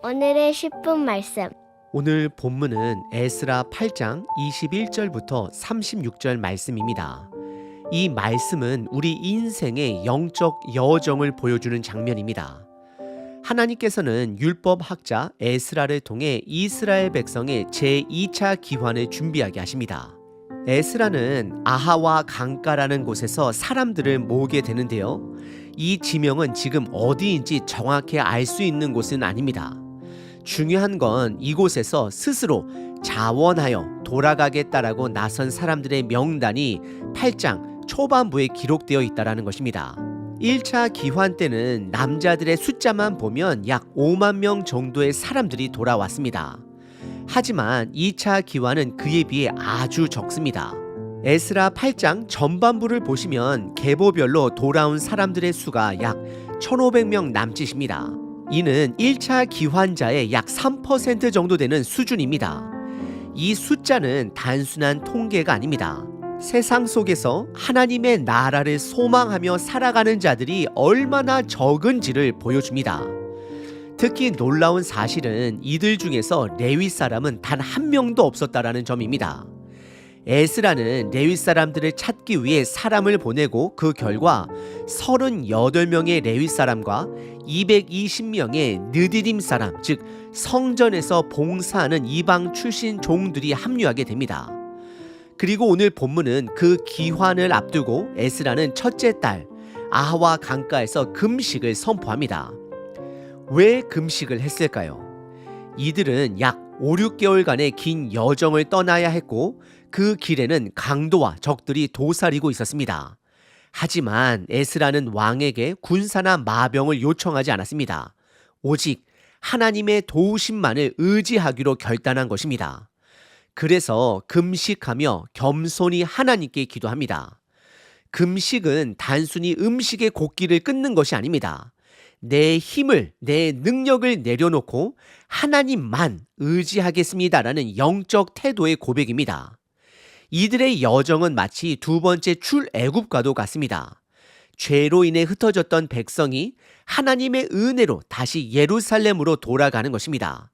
오늘의 10분 말씀. 오늘 본문은 에스라 8장 21절부터 36절 말씀입니다. 이 말씀은 우리 인생의 영적 여정을 보여주는 장면입니다. 하나님께서는 율법학자 에스라를 통해 이스라엘 백성의 제2차 기환을 준비하게 하십니다. 에스라는 아하와 강가라는 곳에서 사람들을 모으게 되는데요. 이 지명은 지금 어디인지 정확히 알 수 있는 곳은 아닙니다. 중요한 건 이곳에서 스스로 자원하여 돌아가겠다라고 나선 사람들의 명단이 8장 초반부에 기록되어 있다는 것입니다. 1차 기환 때는 남자들의 숫자만 보면 약 5만 명 정도의 사람들이 돌아왔습니다. 하지만 2차 기환은 그에 비해 아주 적습니다. 에스라 8장 전반부를 보시면 계보별로 돌아온 사람들의 수가 약 1,500명 남짓입니다. 이는 1차 기환자의 약 3% 정도 되는 수준입니다. 이 숫자는 단순한 통계가 아닙니다. 세상 속에서 하나님의 나라를 소망하며 살아가는 자들이 얼마나 적은지를 보여줍니다. 특히 놀라운 사실은 이들 중에서 레위 사람은 단 한 명도 없었다라는 점입니다. 에스라는 레위 사람들을 찾기 위해 사람을 보내고 그 결과 38명의 레위 사람과 220명의 느디딤 사람, 즉 성전에서 봉사하는 이방 출신 종들이 합류하게 됩니다. 그리고 오늘 본문은 그 기환을 앞두고 에스라는 첫째 딸 아하와 강가에서 금식을 선포합니다. 왜 금식을 했을까요? 이들은 약 5, 6개월간의 긴 여정을 떠나야 했고 그 길에는 강도와 적들이 도사리고 있었습니다. 하지만 에스라는 왕에게 군사나 마병을 요청하지 않았습니다. 오직 하나님의 도우심만을 의지하기로 결단한 것입니다. 그래서 금식하며 겸손히 하나님께 기도합니다. 금식은 단순히 음식의 곡기를 끊는 것이 아닙니다. 내 힘을, 내 능력을 내려놓고 하나님만 의지하겠습니다라는 영적 태도의 고백입니다. 이들의 여정은 마치 두 번째 출애굽과도 같습니다. 죄로 인해 흩어졌던 백성이 하나님의 은혜로 다시 예루살렘으로 돌아가는 것입니다.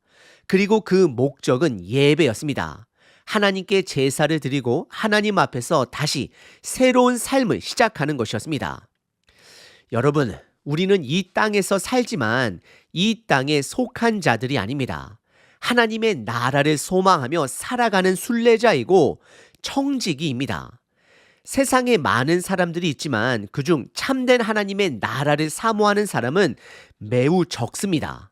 그리고 그 목적은 예배였습니다. 하나님께 제사를 드리고 하나님 앞에서 다시 새로운 삶을 시작하는 것이었습니다. 여러분, 우리는 이 땅에서 살지만 이 땅에 속한 자들이 아닙니다. 하나님의 나라를 소망하며 살아가는 순례자이고 청지기입니다. 세상에 많은 사람들이 있지만 그중 참된 하나님의 나라를 사모하는 사람은 매우 적습니다.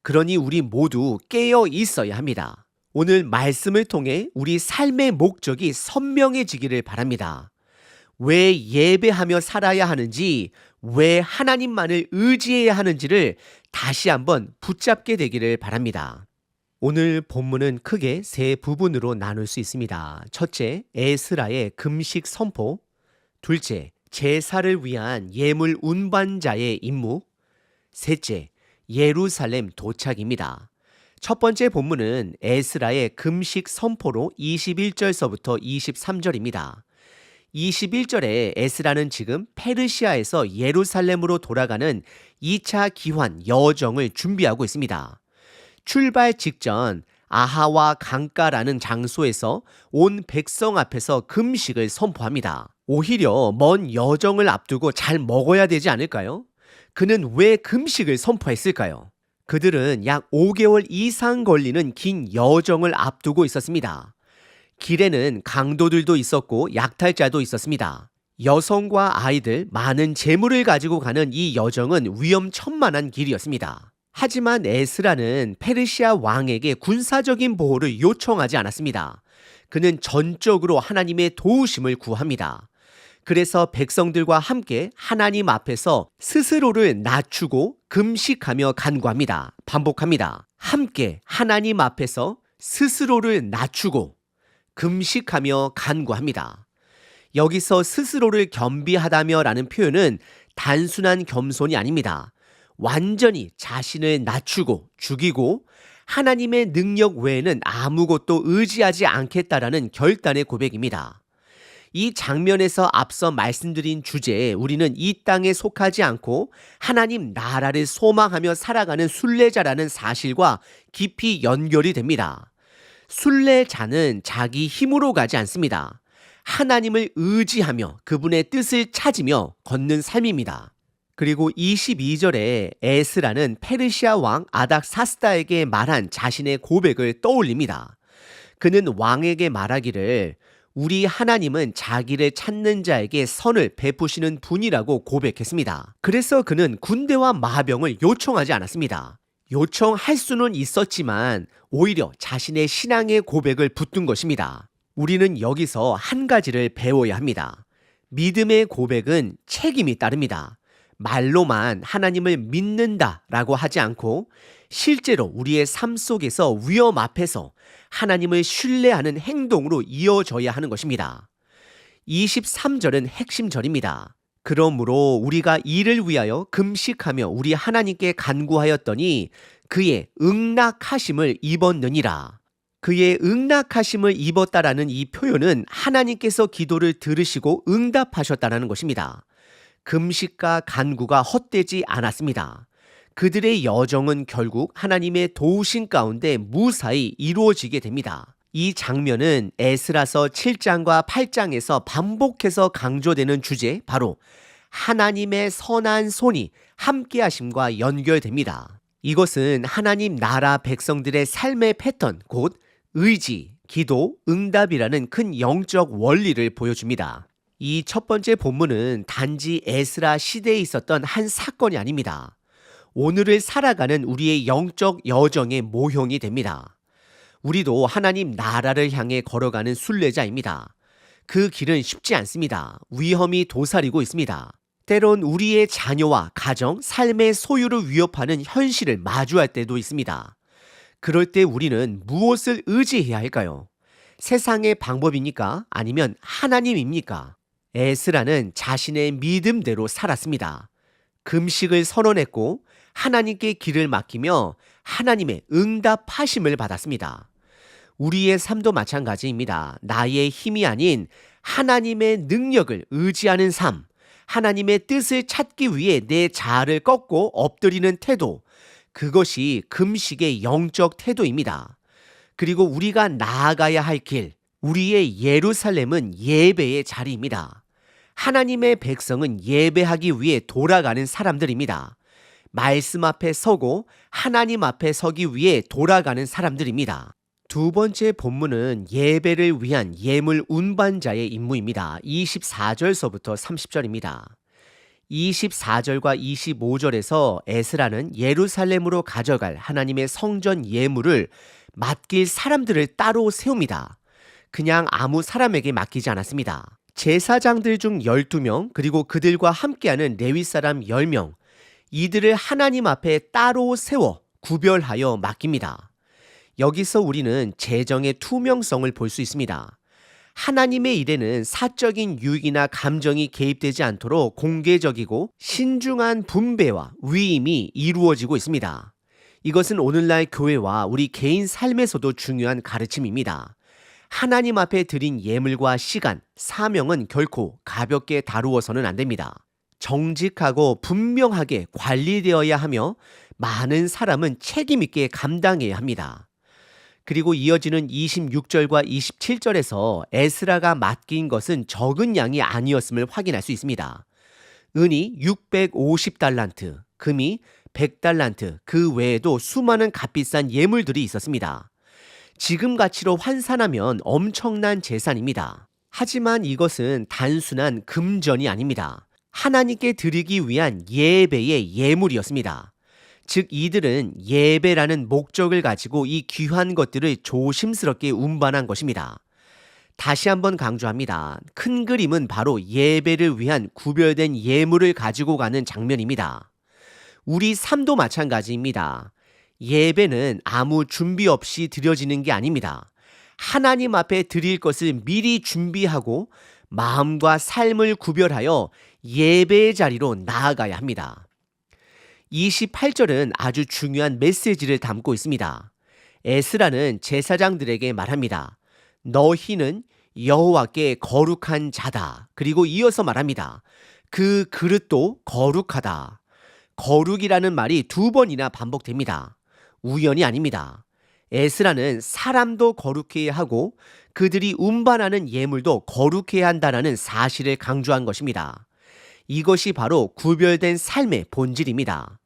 그러니 우리 모두 깨어 있어야 합니다. 오늘 말씀을 통해 우리 삶의 목적이 선명해지기를 바랍니다. 왜 예배하며 살아야 하는지, 왜 하나님만을 의지해야 하는지를 다시 한번 붙잡게 되기를 바랍니다. 오늘 본문은 크게 세 부분으로 나눌 수 있습니다. 첫째, 에스라의 금식 선포. 둘째, 제사를 위한 예물 운반자의 임무. 셋째, 예루살렘 도착입니다. 첫 번째 본문은 에스라의 금식 선포로 21절서부터 23절입니다. 21절에 에스라는 지금 페르시아에서 예루살렘으로 돌아가는 2차 기환 여정을 준비하고 있습니다. 출발 직전 아하와 강가라는 장소에서 온 백성 앞에서 금식을 선포합니다. 오히려 먼 여정을 앞두고 잘 먹어야 되지 않을까요? 그는 왜 금식을 선포했을까요? 그들은 약 5개월 이상 걸리는 긴 여정을 앞두고 있었습니다. 길에는 강도들도 있었고 약탈자도 있었습니다. 여성과 아이들, 많은 재물을 가지고 가는 이 여정은 위험천만한 길이었습니다. 하지만 에스라는 페르시아 왕에게 군사적인 보호를 요청하지 않았습니다. 그는 전적으로 하나님의 도우심을 구합니다. 그래서 백성들과 함께 하나님 앞에서 스스로를 낮추고 금식하며 간구합니다. 반복합니다. 함께 하나님 앞에서 스스로를 낮추고 금식하며 간구합니다. 여기서 스스로를 겸비하다며 라는 표현은 단순한 겸손이 아닙니다. 완전히 자신을 낮추고 죽이고 하나님의 능력 외에는 아무것도 의지하지 않겠다라는 결단의 고백입니다. 이 장면에서 앞서 말씀드린 주제에 우리는 이 땅에 속하지 않고 하나님 나라를 소망하며 살아가는 순례자라는 사실과 깊이 연결이 됩니다. 순례자는 자기 힘으로 가지 않습니다. 하나님을 의지하며 그분의 뜻을 찾으며 걷는 삶입니다. 그리고 22절에 에스라는 페르시아 왕 아닥사스다에게 말한 자신의 고백을 떠올립니다. 그는 왕에게 말하기를 우리 하나님은 자기를 찾는 자에게 선을 베푸시는 분이라고 고백했습니다. 그래서 그는 군대와 마병을 요청하지 않았습니다. 요청할 수는 있었지만 오히려 자신의 신앙의 고백을 붙든 것입니다. 우리는 여기서 한 가지를 배워야 합니다. 믿음의 고백은 책임이 따릅니다. 말로만 하나님을 믿는다라고 하지 않고 실제로 우리의 삶 속에서 위험 앞에서 하나님을 신뢰하는 행동으로 이어져야 하는 것입니다. 23절은 핵심 절입니다. 그러므로 우리가 이를 위하여 금식하며 우리 하나님께 간구하였더니 그의 응낙하심을 입었느니라. 그의 응낙하심을 입었다라는 이 표현은 하나님께서 기도를 들으시고 응답하셨다라는 것입니다. 금식과 간구가 헛되지 않았습니다. 그들의 여정은 결국 하나님의 도우심 가운데 무사히 이루어지게 됩니다. 이 장면은 에스라서 7장과 8장에서 반복해서 강조되는 주제, 바로 하나님의 선한 손이 함께하심과 연결됩니다. 이것은 하나님 나라 백성들의 삶의 패턴, 곧 의지, 기도, 응답이라는 큰 영적 원리를 보여줍니다. 이 첫 번째 본문은 단지 에스라 시대에 있었던 한 사건이 아닙니다. 오늘을 살아가는 우리의 영적 여정의 모형이 됩니다. 우리도 하나님 나라를 향해 걸어가는 순례자입니다. 그 길은 쉽지 않습니다. 위험이 도사리고 있습니다. 때론 우리의 자녀와 가정, 삶의 소유를 위협하는 현실을 마주할 때도 있습니다. 그럴 때 우리는 무엇을 의지해야 할까요? 세상의 방법입니까? 아니면 하나님입니까? 에스라는 자신의 믿음대로 살았습니다. 금식을 선언했고 하나님께 길을 맡기며 하나님의 응답하심을 받았습니다. 우리의 삶도 마찬가지입니다. 나의 힘이 아닌 하나님의 능력을 의지하는 삶, 하나님의 뜻을 찾기 위해 내 자아를 꺾고 엎드리는 태도, 그것이 금식의 영적 태도입니다. 그리고 우리가 나아가야 할 길, 우리의 예루살렘은 예배의 자리입니다. 하나님의 백성은 예배하기 위해 돌아가는 사람들입니다. 말씀 앞에 서고 하나님 앞에 서기 위해 돌아가는 사람들입니다. 두 번째 본문은 예배를 위한 예물 운반자의 임무입니다. 24절서부터 30절입니다. 24절과 25절에서 에스라는 예루살렘으로 가져갈 하나님의 성전 예물을 맡길 사람들을 따로 세웁니다. 그냥 아무 사람에게 맡기지 않았습니다. 제사장들 중 12명, 그리고 그들과 함께하는 레위 사람 10명, 이들을 하나님 앞에 따로 세워 구별하여 맡깁니다. 여기서 우리는 재정의 투명성을 볼 수 있습니다. 하나님의 일에는 사적인 유익이나 감정이 개입되지 않도록 공개적이고 신중한 분배와 위임이 이루어지고 있습니다. 이것은 오늘날 교회와 우리 개인 삶에서도 중요한 가르침입니다. 하나님 앞에 드린 예물과 시간, 사명은 결코 가볍게 다루어서는 안 됩니다. 정직하고 분명하게 관리되어야 하며 많은 사람은 책임있게 감당해야 합니다. 그리고 이어지는 26절과 27절에서 에스라가 맡긴 것은 적은 양이 아니었음을 확인할 수 있습니다. 은이 650달란트, 금이 100달란트, 그 외에도 수많은 값비싼 예물들이 있었습니다. 지금 가치로 환산하면 엄청난 재산입니다. 하지만 이것은 단순한 금전이 아닙니다. 하나님께 드리기 위한 예배의 예물이었습니다. 즉 이들은 예배라는 목적을 가지고 이 귀한 것들을 조심스럽게 운반한 것입니다. 다시 한번 강조합니다. 큰 그림은 바로 예배를 위한 구별된 예물을 가지고 가는 장면입니다. 우리 삶도 마찬가지입니다. 예배는 아무 준비 없이 드려지는 게 아닙니다. 하나님 앞에 드릴 것을 미리 준비하고 마음과 삶을 구별하여 예배의 자리로 나아가야 합니다. 28절은 아주 중요한 메시지를 담고 있습니다. 에스라는 제사장들에게 말합니다. 너희는 여호와께 거룩한 자다. 그리고 이어서 말합니다. 그 그릇도 거룩하다. 거룩이라는 말이 2번이나 반복됩니다. 우연이 아닙니다. 에스라는 사람도 거룩해야 하고 그들이 운반하는 예물도 거룩해야 한다는 사실을 강조한 것입니다. 이것이 바로 구별된 삶의 본질입니다.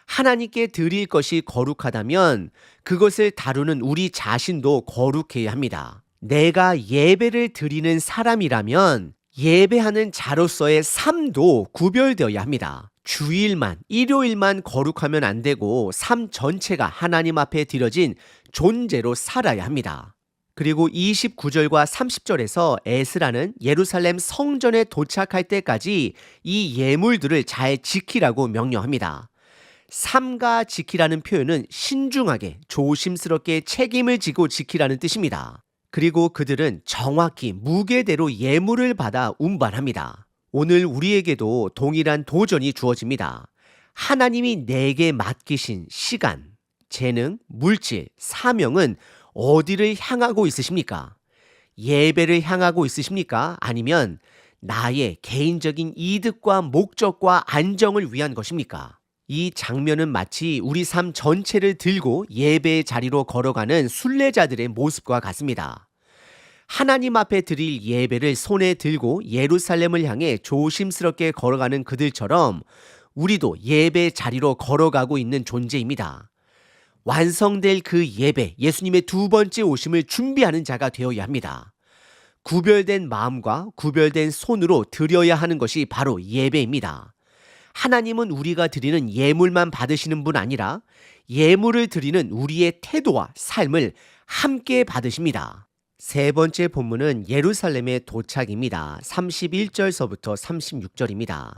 하나님께 드릴 것이 거룩하다면 그것을 다루는 우리 자신도 거룩해야 합니다. 내가 예배를 드리는 사람이라면 예배하는 자로서의 삶도 구별되어야 합니다. 주일만, 일요일만 거룩하면 안 되고 삶 전체가 하나님 앞에 드려진 존재로 살아야 합니다. 그리고 29절과 30절에서 에스라는 예루살렘 성전에 도착할 때까지 이 예물들을 잘 지키라고 명령합니다. 삼가 지키라는 표현은 신중하게, 조심스럽게 책임을 지고 지키라는 뜻입니다. 그리고 그들은 정확히 무게대로 예물을 받아 운반합니다. 오늘 우리에게도 동일한 도전이 주어집니다. 하나님이 내게 맡기신 시간, 재능, 물질, 사명은 어디를 향하고 있으십니까? 예배를 향하고 있으십니까? 아니면 나의 개인적인 이득과 목적과 안정을 위한 것입니까? 이 장면은 마치 우리 삶 전체를 들고 예배의 자리로 걸어가는 순례자들의 모습과 같습니다. 하나님 앞에 드릴 예배를 손에 들고 예루살렘을 향해 조심스럽게 걸어가는 그들처럼 우리도 예배 자리로 걸어가고 있는 존재입니다. 완성될 그 예배, 예수님의 2번째 오심을 준비하는 자가 되어야 합니다. 구별된 마음과 구별된 손으로 드려야 하는 것이 바로 예배입니다. 하나님은 우리가 드리는 예물만 받으시는 분 아니라 예물을 드리는 우리의 태도와 삶을 함께 받으십니다. 3번째 본문은 예루살렘의 도착입니다. 31절서부터 36절입니다.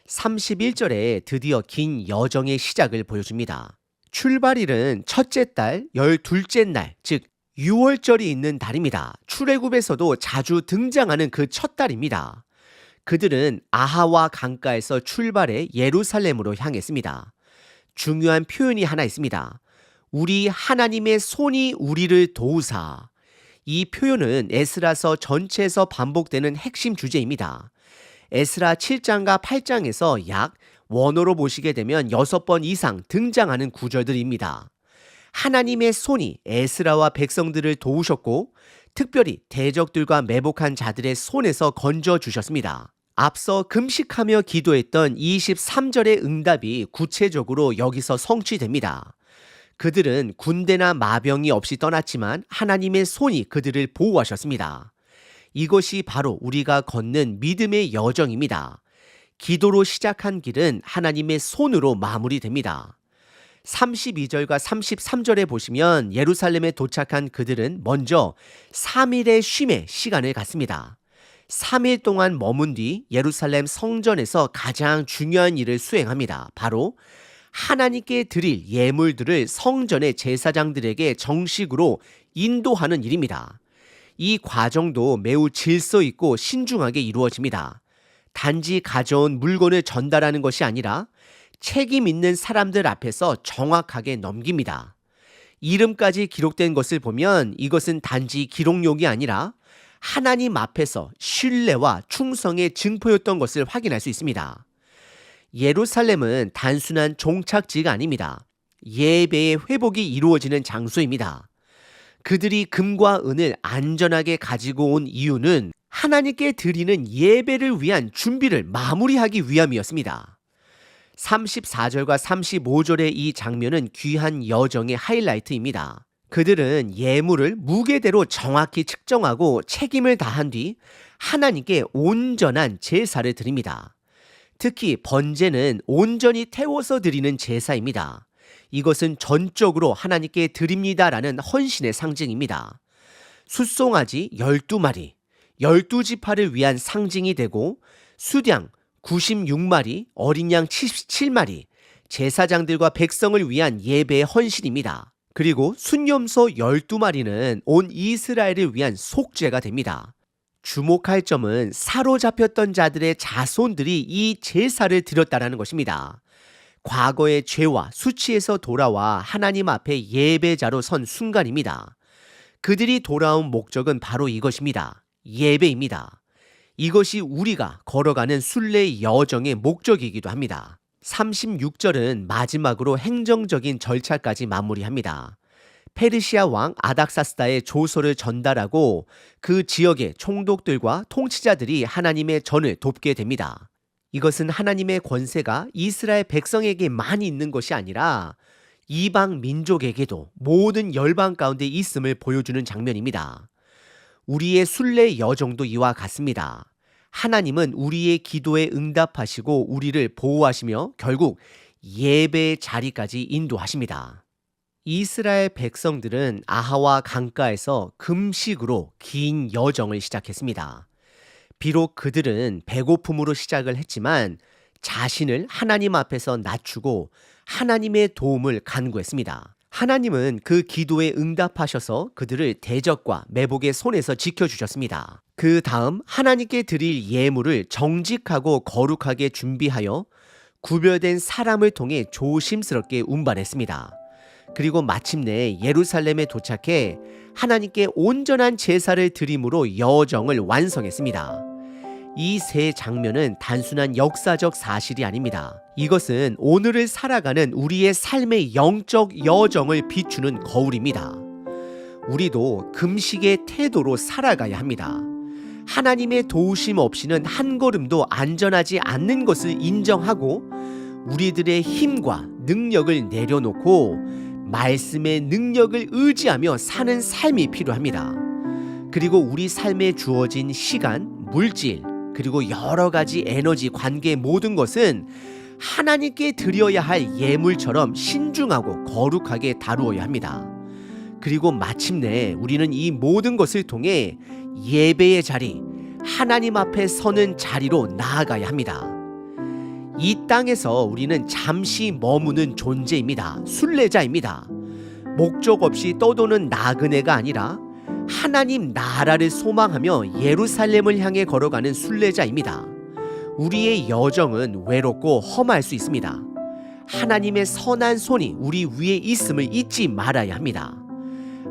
31절에 드디어 긴 여정의 시작을 보여줍니다. 출발일은 첫째 달, 12째 날, 즉 6월절이 있는 달입니다. 출애굽에서도 자주 등장하는 그 첫 달입니다. 그들은 아하와 강가에서 출발해 예루살렘으로 향했습니다. 중요한 표현이 하나 있습니다. 우리 하나님의 손이 우리를 도우사. 이 표현은 에스라서 전체에서 반복되는 핵심 주제입니다. 에스라 7장과 8장에서 약 원어로 보시게 되면 6번 이상 등장하는 구절들입니다. 하나님의 손이 에스라와 백성들을 도우셨고 특별히 대적들과 매복한 자들의 손에서 건져주셨습니다. 앞서 금식하며 기도했던 23절의 응답이 구체적으로 여기서 성취됩니다. 그들은 군대나 마병이 없이 떠났지만 하나님의 손이 그들을 보호하셨습니다. 이것이 바로 우리가 걷는 믿음의 여정입니다. 기도로 시작한 길은 하나님의 손으로 마무리됩니다. 32절과 33절에 보시면 예루살렘에 도착한 그들은 먼저 3일의 쉼의 시간을 갖습니다. 3일 동안 머문 뒤 예루살렘 성전에서 가장 중요한 일을 수행합니다. 바로 하나님께 드릴 예물들을 성전의 제사장들에게 정식으로 인도하는 일입니다. 이 과정도 매우 질서 있고 신중하게 이루어집니다. 단지 가져온 물건을 전달하는 것이 아니라 책임 있는 사람들 앞에서 정확하게 넘깁니다. 이름까지 기록된 것을 보면 이것은 단지 기록용이 아니라 하나님 앞에서 신뢰와 충성의 증표였던 것을 확인할 수 있습니다. 예루살렘은 단순한 종착지가 아닙니다. 예배의 회복이 이루어지는 장소입니다. 그들이 금과 은을 안전하게 가지고 온 이유는 하나님께 드리는 예배를 위한 준비를 마무리하기 위함이었습니다. 34절과 35절의 이 장면은 귀한 여정의 하이라이트입니다. 그들은 예물을 무게대로 정확히 측정하고 책임을 다한 뒤 하나님께 온전한 제사를 드립니다. 특히 번제는 온전히 태워서 드리는 제사입니다. 이것은 전적으로 하나님께 드립니다라는 헌신의 상징입니다. 숫송아지 12마리, 12지파를 위한 상징이 되고 수량 96마리, 어린 양 77마리, 제사장들과 백성을 위한 예배의 헌신입니다. 그리고 순염소 12마리는 온 이스라엘을 위한 속죄가 됩니다. 주목할 점은 사로잡혔던 자들의 자손들이 이 제사를 드렸다는 것입니다. 과거의 죄와 수치에서 돌아와 하나님 앞에 예배자로 선 순간입니다. 그들이 돌아온 목적은 바로 이것입니다. 예배입니다. 이것이 우리가 걸어가는 순례 여정의 목적이기도 합니다. 36절은 마지막으로 행정적인 절차까지 마무리합니다. 페르시아 왕 아닥사스다의 조서를 전달하고 그 지역의 총독들과 통치자들이 하나님의 전을 돕게 됩니다. 이것은 하나님의 권세가 이스라엘 백성에게 많이 있는 것이 아니라 이방 민족에게도 모든 열방 가운데 있음을 보여주는 장면입니다. 우리의 순례 여정도 이와 같습니다. 하나님은 우리의 기도에 응답하시고 우리를 보호하시며 결국 예배의 자리까지 인도하십니다. 이스라엘 백성들은 아하와 강가에서 금식으로 긴 여정을 시작했습니다. 비록 그들은 배고픔으로 시작을 했지만 자신을 하나님 앞에서 낮추고 하나님의 도움을 간구했습니다. 하나님은 그 기도에 응답하셔서 그들을 대적과 매복의 손에서 지켜주셨습니다. 그 다음 하나님께 드릴 예물을 정직하고 거룩하게 준비하여 구별된 사람을 통해 조심스럽게 운반했습니다. 그리고 마침내 예루살렘에 도착해 하나님께 온전한 제사를 드림으로 여정을 완성했습니다. 이 세 장면은 단순한 역사적 사실이 아닙니다. 이것은 오늘을 살아가는 우리의 삶의 영적 여정을 비추는 거울입니다. 우리도 금식의 태도로 살아가야 합니다. 하나님의 도우심 없이는 한 걸음도 안전하지 않는 것을 인정하고 우리들의 힘과 능력을 내려놓고 말씀의 능력을 의지하며 사는 삶이 필요합니다. 그리고 우리 삶에 주어진 시간, 물질, 그리고 여러 가지 에너지, 관계 모든 것은 하나님께 드려야 할 예물처럼 신중하고 거룩하게 다루어야 합니다. 그리고 마침내 우리는 이 모든 것을 통해 예배의 자리, 하나님 앞에 서는 자리로 나아가야 합니다. 이 땅에서 우리는 잠시 머무는 존재입니다. 순례자입니다. 목적 없이 떠도는 나그네가 아니라 하나님 나라를 소망하며 예루살렘을 향해 걸어가는 순례자입니다. 우리의 여정은 외롭고 험할 수 있습니다. 하나님의 선한 손이 우리 위에 있음을 잊지 말아야 합니다.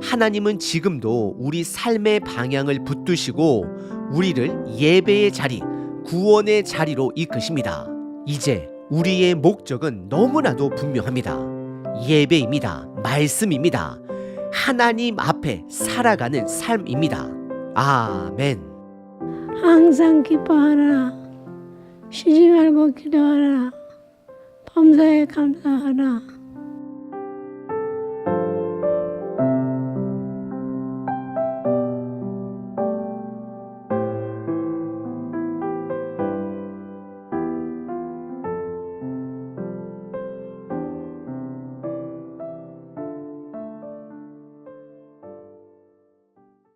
하나님은 지금도 우리 삶의 방향을 붙드시고 우리를 예배의 자리, 구원의 자리로 이끄십니다. 이제 우리의 목적은 너무나도 분명합니다. 예배입니다. 말씀입니다. 하나님 앞에 살아가는 삶입니다. 아멘. 항상 기뻐하라. 쉬지 말고 기도하라. 범사에 감사하라.